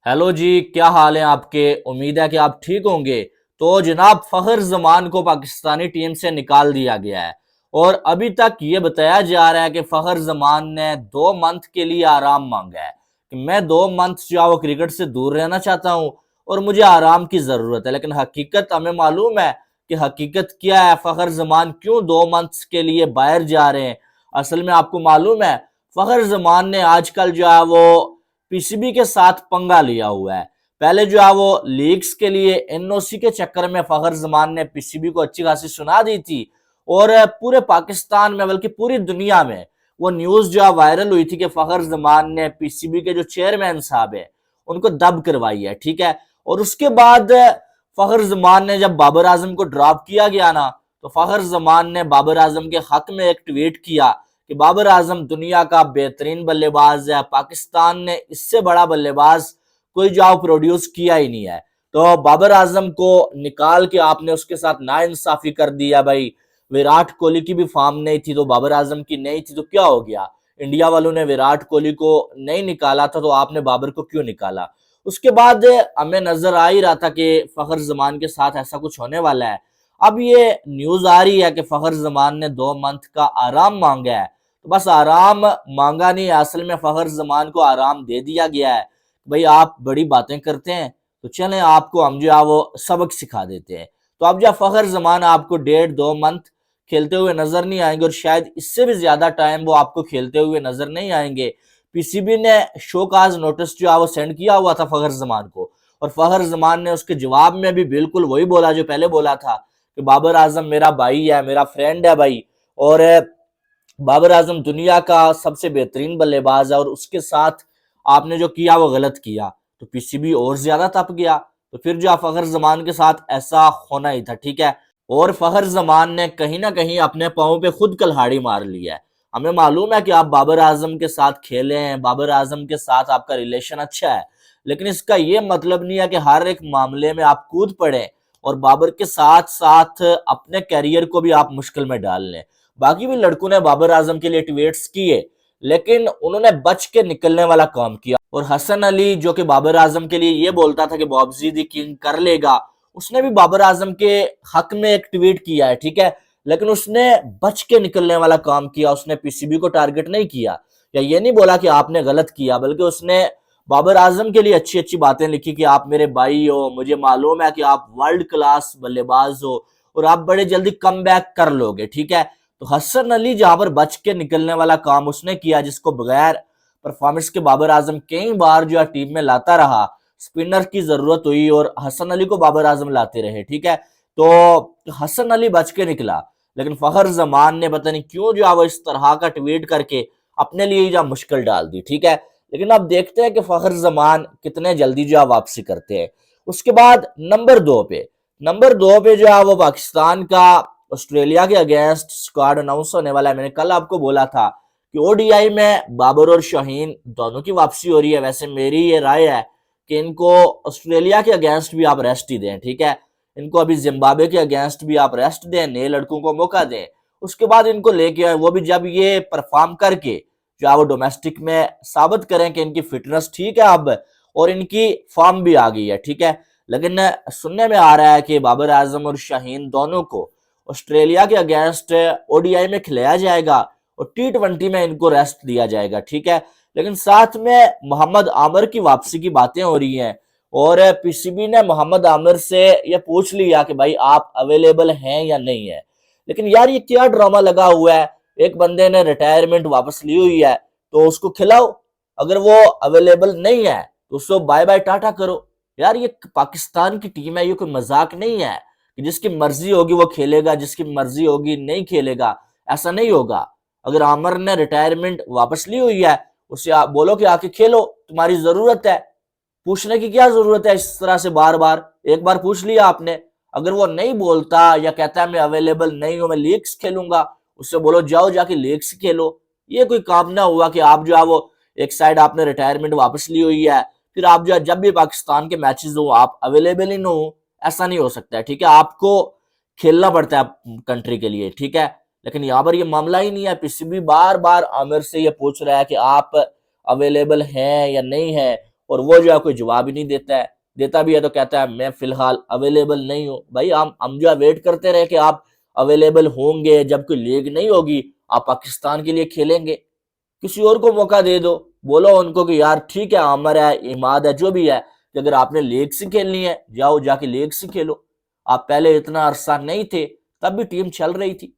Hello जी, क्या हाल है आपके। उम्मीद है कि आप ठीक होंगे। तो जनाब, फखर जमान को पाकिस्तानी टीम से निकाल दिया गया है और अभी तक ये बताया जा रहा है कि फखर जमान ने 2 मंथ के लिए आराम मांगा है कि मैं 2 मंथ जो है वो क्रिकेट से दूर रहना चाहता हूं और मुझे आराम की जरूरत है। लेकिन हकीकत हमें मालूम है कि हकीकत क्या है, फखर जमान क्यों 2 मंथ के लिए बाहर जा रहे हैं। असल में आपको मालूम है, फखर जमान ने आजकल जो है वो पीसीबी के साथ पंगा लिया हुआ है। पहले जो है वो लीग्स के लिए एनओसी के चक्कर में फखर जमान ने पीसीबी को अच्छी खासी सुना दी थी और पूरे पाकिस्तान में बल्कि पूरी दुनिया में वो न्यूज जो है वायरल हुई थी कि फखर जमान ने पीसीबी के जो चेयरमैन साहब है उनको दब करवाई है। ठीक है। और उसके बाद फखर जमान ने जब बाबर आजम को ड्रॉप किया गया ना, तो फखर जमान ने बाबर आजम के हक में एक ट्वीट किया कि बाबर आजम दुनिया का बेहतरीन बल्लेबाज है, पाकिस्तान ने इससे बड़ा बल्लेबाज कोई जो प्रोड्यूस किया ही नहीं है। तो बाबर आजम को निकाल के आपने उसके साथ नाइंसाफी कर दिया भाई। विराट कोहली की भी फॉर्म नहीं थी तो बाबर आजम की नहीं थी, तो क्या हो गया। इंडिया वालों ने विराट कोहली को नहीं निकाला था तो आपने बाबर को क्यों निकाला। उसके बाद हमें नजर आ ही रहा था कि फखर जमान के साथ ऐसा कुछ होने वाला है। अब ये न्यूज आ रही है कि फखर जमान ने 2 मंथ का आराम मांगा है। तो बस आराम मांगा नहीं, असल में फखर जमान को आराम दे दिया गया है। भाई आप बड़ी बातें करते हैं तो चलें आपको हम जो है वो सबक सिखा देते हैं। तो अब जो फखर जमान आपको 1.5-2 मंथ खेलते हुए नजर नहीं आएंगे और शायद इससे भी ज्यादा टाइम वो आपको खेलते हुए नजर नहीं आएंगे। पीसीबी ने शोकाज नोटिस जो है वो सेंड किया हुआ था फखर जमान को और फखर जमान ने उसके जवाब में भी बिल्कुल वही बोला जो पहले बोला था कि बाबर आजम मेरा भाई है, मेरा फ्रेंड है भाई। और बाबर आजम दुनिया का सबसे बेहतरीन बल्लेबाज है और उसके साथ आपने जो किया वो गलत किया। तो पीसीबी और ज्यादा तप गया। तो फिर जो फखर जमान के साथ ऐसा होना ही था। ठीक है। और फखर जमान ने कहीं ना कहीं अपने पाँव पे खुद कुल्हाड़ी मार लिया है। हमें मालूम है कि आप बाबर आजम के साथ खेले हैं, बाबर आजम के साथ आपका रिलेशन अच्छा है, लेकिन इसका ये मतलब नहीं है कि हर एक मामले में आप कूद पड़े और बाबर के साथ साथ अपने कैरियर को भी आप मुश्किल में डाल लें। बाकी भी लड़कों ने बाबर आजम के लिए ट्वीट्स किए, लेकिन उन्होंने बच के निकलने वाला काम किया। और हसन अली जो कि बाबर आजम के लिए ये बोलता था कि बॉब्जी दी किंग कर लेगा, उसने भी बाबर आजम के हक में एक ट्वीट किया है। ठीक है। लेकिन उसने बच के निकलने वाला काम किया, उसने पीसीबी को टारगेट नहीं किया या ये नहीं बोला कि आपने गलत किया, बल्कि उसने बाबर आजम के लिए अच्छी अच्छी बातें लिखी कि आप मेरे भाई हो, मुझे मालूम है कि आप वर्ल्ड क्लास बल्लेबाज हो और आप बड़े जल्दी कम बैक कर लोगे। ठीक है। तो हसन अली जहां पर बच के निकलने वाला काम उसने किया, जिसको बगैर परफॉर्मेंस के बाबर आजम कई बार जो है टीम में लाता रहा, स्पिनर की जरूरत हुई और हसन अली को बाबर आजम लाते रहे। ठीक है। तो हसन अली बच के निकला, लेकिन फखर जमान ने पता नहीं क्यों जो है वो इस तरह का ट्वीट करके अपने लिए जो मुश्किल डाल दी। ठीक है। लेकिन अब देखते हैं कि फखर जमान कितने जल्दी जो है वापसी करते हैं। उसके बाद नंबर 2 पे जो है वो पाकिस्तान का ऑस्ट्रेलिया के अगेंस्ट स्क्वाड अनाउंस होने वाला है। मैंने कल आपको बोला था कि ओडीआई में बाबर और शाहीन दोनों की वापसी हो रही है। वैसे मेरी ये राय है कि इनको ऑस्ट्रेलिया के अगेंस्ट भी आप रेस्ट ही दें। ठीक है। इनको अभी जिम्बाब्वे के अगेंस्ट भी आप रेस्ट दें, नए लड़कों को मौका दें। उसके बाद इनको लेके आए, वो भी जब ये परफॉर्म करके जो है वो डोमेस्टिक में साबित करें कि इनकी फिटनेस ठीक है अब और इनकी फॉर्म भी आ गई है। ठीक है। लेकिन सुनने में आ रहा है कि बाबर आजम और शाहीन दोनों को ऑस्ट्रेलिया के अगेंस्ट ओडीआई में खिलाया जाएगा और टी20 में इनको रेस्ट दिया जाएगा। ठीक है। लेकिन साथ में मोहम्मद आमिर की वापसी की बातें हो रही हैं और पीसीबी ने मोहम्मद आमिर से यह पूछ लिया कि भाई आप अवेलेबल हैं या नहीं है। लेकिन यार ये क्या ड्रामा लगा हुआ है। एक बंदे ने रिटायरमेंट वापस ली हुई है तो उसको खिलाओ, अगर वो अवेलेबल नहीं है तो उसको बाय बाय टाटा करो। यार ये पाकिस्तान की टीम है, ये कोई मजाक नहीं है कि जिसकी मर्जी होगी वो खेलेगा, जिसकी मर्जी होगी नहीं खेलेगा। ऐसा नहीं होगा। अगर आमिर ने रिटायरमेंट वापस ली हुई है, उससे आप बोलो कि आके खेलो, तुम्हारी जरूरत है। पूछने की क्या जरूरत है इस तरह से बार बार। एक बार पूछ लिया आपने, अगर वो नहीं बोलता या कहता है मैं अवेलेबल नहीं हूं, मैं लीग्स खेलूंगा, उससे बोलो जाओ जाके लीग्स खेलो। ये कोई काम ना हुआ कि आप जो है वो एक साइड आपने रिटायरमेंट वापस ली हुई है, फिर आप जो है जब भी पाकिस्तान के मैचेस हो आप अवेलेबल ही ना हो। ऐसा नहीं हो सकता है। ठीक है। आपको खेलना पड़ता है कंट्री के लिए। ठीक है। लेकिन यहाँ पर ये मामला ही नहीं है। पीसीबी बार बार आमिर से ये पूछ रहा है कि आप अवेलेबल हैं या नहीं है और वो जो है कोई जवाब ही नहीं देता है, देता भी है तो कहता है मैं फिलहाल अवेलेबल नहीं हूँ। भाई हम जो है वेट करते रहे कि आप अवेलेबल होंगे, जब कोई लीग नहीं होगी आप पाकिस्तान के लिए खेलेंगे, किसी और को मौका दे दो, बोलो उनको कि यार ठीक है आमर है, इमाद है, जो भी है, कि अगर आपने लीग से खेलनी है जाओ जाके लीग से खेलो। आप पहले इतना अरसा नहीं थे तब भी टीम चल रही थी,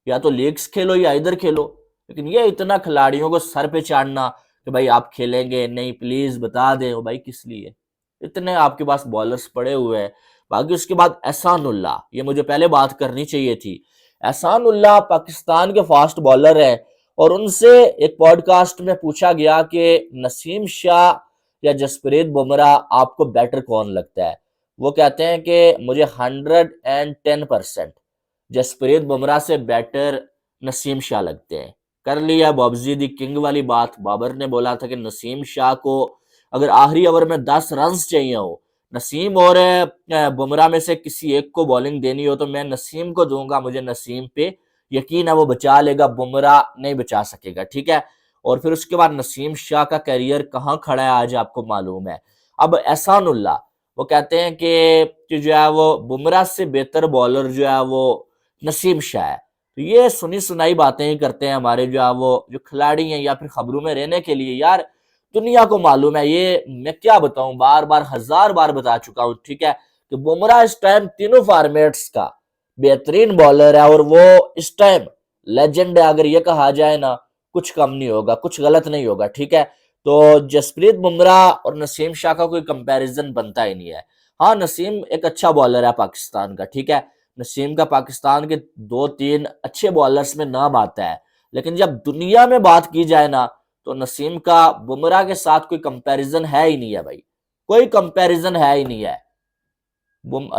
या तो लीग्स खेलो या इधर खेलो। लेकिन ये इतना खिलाड़ियों को सर पे चाड़ना कि भाई आप खेलेंगे नहीं, प्लीज बता दे भाई किस लिए, इतने आपके पास बॉलर्स पड़े हुए हैं। बाकी उसके बाद एहसानुल्लाह, ये मुझे पहले बात करनी चाहिए थी। एहसानुल्लाह पाकिस्तान के फास्ट बॉलर हैं, और उनसे एक पॉडकास्ट में पूछा गया कि नसीम शाह या जसप्रीत बुमराह आपको बेटर कौन लगता है। वो कहते हैं कि मुझे 110% जसप्रीत बुमराह से बेटर नसीम शाह लगते हैं। कर लिया बॉब्जी दी किंग वाली बात। बाबर ने बोला था कि नसीम शाह को अगर आखिरी ओवर में 10 रन चाहिए हो, नसीम और बुमराह में से किसी एक को बॉलिंग देनी हो, तो मैं नसीम को दूंगा। मुझे नसीम पे यकीन है वो बचा लेगा, बुमराह नहीं बचा सकेगा, ठीक है। और फिर उसके बाद नसीम शाह का करियर कहाँ खड़ा है आज आपको मालूम है। अब एहसानुल्लाह वो कहते हैं कि जो है वो बुमराह से बेहतर बॉलर जो है वो नसीम शाह है। तो ये सुनी सुनाई बातें ही करते हैं हमारे जो है वो जो खिलाड़ी हैं, या फिर खबरों में रहने के लिए। यार दुनिया को मालूम है, ये मैं क्या बताऊं, बार बार 1000 बार बता चुका हूं, ठीक है, कि बुमराह इस टाइम तीनों फॉर्मेट्स का बेहतरीन बॉलर है, और वो इस टाइम लेजेंड है। अगर ये कहा जाए ना, कुछ कम नहीं होगा, कुछ गलत नहीं होगा, ठीक है। तो जसप्रीत बुमराह और नसीम शाह का कोई कंपैरिजन बनता ही नहीं है। हाँ, नसीम एक अच्छा बॉलर है पाकिस्तान का, ठीक है, नसीम का पाकिस्तान के 2-3 अच्छे बॉलर्स में नाम आता है। लेकिन जब दुनिया में बात की जाए ना, तो नसीम का बुमराह के साथ कोई कंपैरिजन है ही नहीं है भाई, कोई कंपैरिजन है ही नहीं है।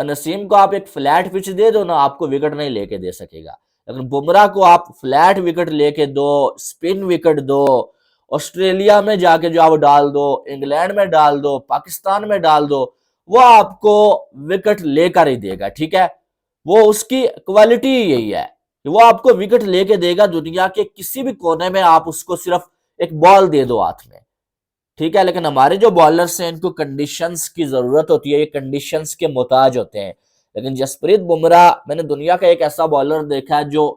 नसीम को आप एक फ्लैट पिच दे दो ना, आपको विकेट नहीं लेके दे सकेगा। लेकिन बुमराह को आप फ्लैट विकेट लेके दो, स्पिन विकेट दो, ऑस्ट्रेलिया में जाके जो आप डाल दो, इंग्लैंड में डाल दो, पाकिस्तान में डाल दो, वो आपको विकेट लेकर ही देगा, ठीक है। वो उसकी क्वालिटी यही है कि वो आपको विकेट लेके देगा। दुनिया के किसी भी कोने में आप उसको सिर्फ एक बॉल दे दो हाथ में, ठीक है। लेकिन हमारे जो बॉलर्स हैं इनको कंडीशंस की जरूरत होती है, ये कंडीशंस के मोहताज होते हैं। लेकिन जसप्रीत बुमराह, मैंने दुनिया का एक ऐसा बॉलर देखा है जो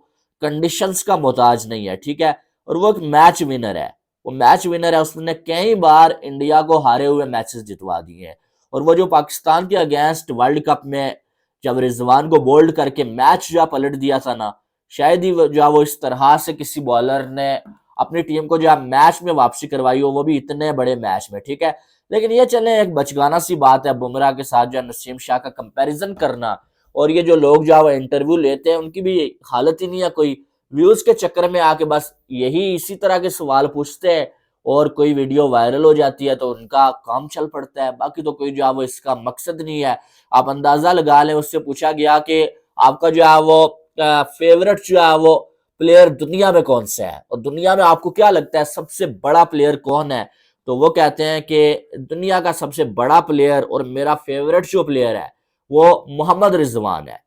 कंडीशंस का मोहताज नहीं है, ठीक है। और वो एक मैच विनर है, वो मैच विनर है, उसने कई बार इंडिया को हारे हुए मैचेस जितवा दिए हैं। और वो जो पाकिस्तान के अगेंस्ट वर्ल्ड कप में जब रिजवान को बोल्ड करके मैच जो पलट दिया था ना, शायद ही जो वो इस तरह से किसी बॉलर ने अपनी टीम को जो है मैच में वापसी करवाई हो, वो भी इतने बड़े मैच में, ठीक है। लेकिन ये चले एक बचगाना सी बात है बुमराह के साथ जो नसीम शाह का कंपैरिजन करना। और ये जो लोग जो है इंटरव्यू लेते हैं उनकी भी हालत ही नहीं है, कोई व्यूज के चक्कर में आके बस यही इसी तरह के सवाल पूछते हैं, और कोई वीडियो वायरल हो जाती है तो उनका काम चल पड़ता है। बाकी तो कोई जो है वो इसका मकसद नहीं है। आप अंदाजा लगा लें, उससे पूछा गया कि आपका जो है वो फेवरेट जो है वो प्लेयर दुनिया में कौन सा है, और दुनिया में आपको क्या लगता है सबसे बड़ा प्लेयर कौन है, तो वो कहते हैं कि दुनिया का सबसे बड़ा प्लेयर और मेरा फेवरेट जो प्लेयर है वो मोहम्मद रिजवान है,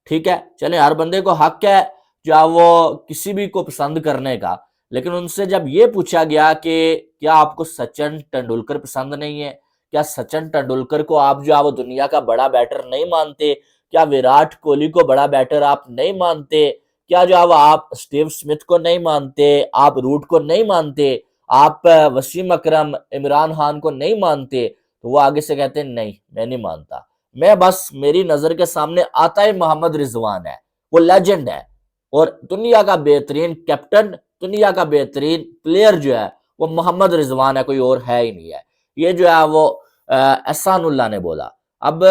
ठीक है। चले, हर बंदे को हक है जो वो किसी भी को पसंद करने का। लेकिन उनसे जब ये पूछा गया कि क्या आपको सचिन तेंदुलकर पसंद नहीं है, क्या सचिन तेंदुलकर को आप जो है वो दुनिया का बड़ा बैटर नहीं मानते, क्या विराट कोहली को बड़ा बैटर आप नहीं मानते, क्या जो अब आप स्टीव स्मिथ को नहीं मानते, आप रूट को नहीं मानते, आप वसीम अकरम इमरान खान को नहीं मानते, तो वो आगे से कहते हैं नहीं मैं नहीं मानता, मैं बस मेरी नजर के सामने आता है मोहम्मद रिजवान है, वो लेजेंड है, और दुनिया का बेहतरीन कैप्टन, दुनिया का बेहतरीन प्लेयर जो है वो मोहम्मद रिजवान है, कोई और है ही नहीं है। ये जो है वो एहसानुल्लाह ने बोला। अब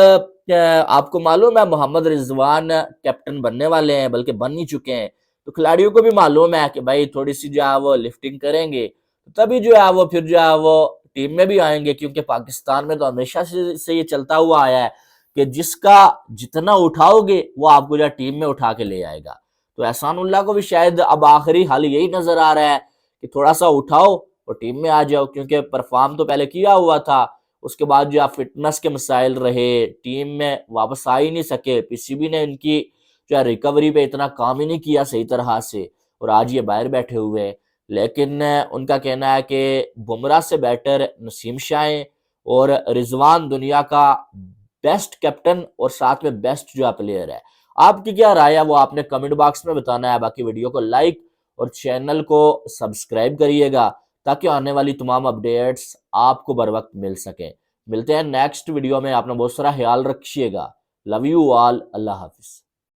आपको मालूम है मोहम्मद रिजवान कैप्टन बनने वाले हैं, बल्कि बन ही चुके हैं। तो खिलाड़ियों को भी मालूम है कि भाई थोड़ी सी जो है वो लिफ्टिंग करेंगे तभी जो है वो फिर जो है वो टीम में भी आएंगे, क्योंकि पाकिस्तान में तो हमेशा से ये चलता हुआ आया है कि जिसका जितना उठाओगे वो आपको जो टीम में उठा के ले आएगा। तो एहसानुल्लाह को भी शायद अब आखिरी हाल यही नजर आ रहा है कि थोड़ा सा उठाओ और टीम में आ जाओ, क्योंकि परफॉर्म तो पहले किया हुआ था, उसके बाद जो फिटनेस के मसाइल रहे, टीम में वापस आ ही नहीं सके, पीसीबी ने इनकी जो है रिकवरी पे इतना काम ही नहीं किया सही तरह से, और आज ये बाहर बैठे हुए हैं। लेकिन उनका कहना है कि बुमराह से बेटर नसीम शाह हैं, और रिजवान दुनिया का बेस्ट कैप्टन और साथ में बेस्ट जो प्लेयर है। आपकी क्या राय है वो आपने कमेंट बॉक्स में बताना है। बाकी वीडियो को लाइक और चैनल को सब्सक्राइब करिएगा ताकि आने वाली तमाम अपडेट्स आपको बर वक्त मिल सके। मिलते हैं नेक्स्ट वीडियो में। अपना बहुत सारा ख्याल रखिएगा। Love you all. Allah Hafiz.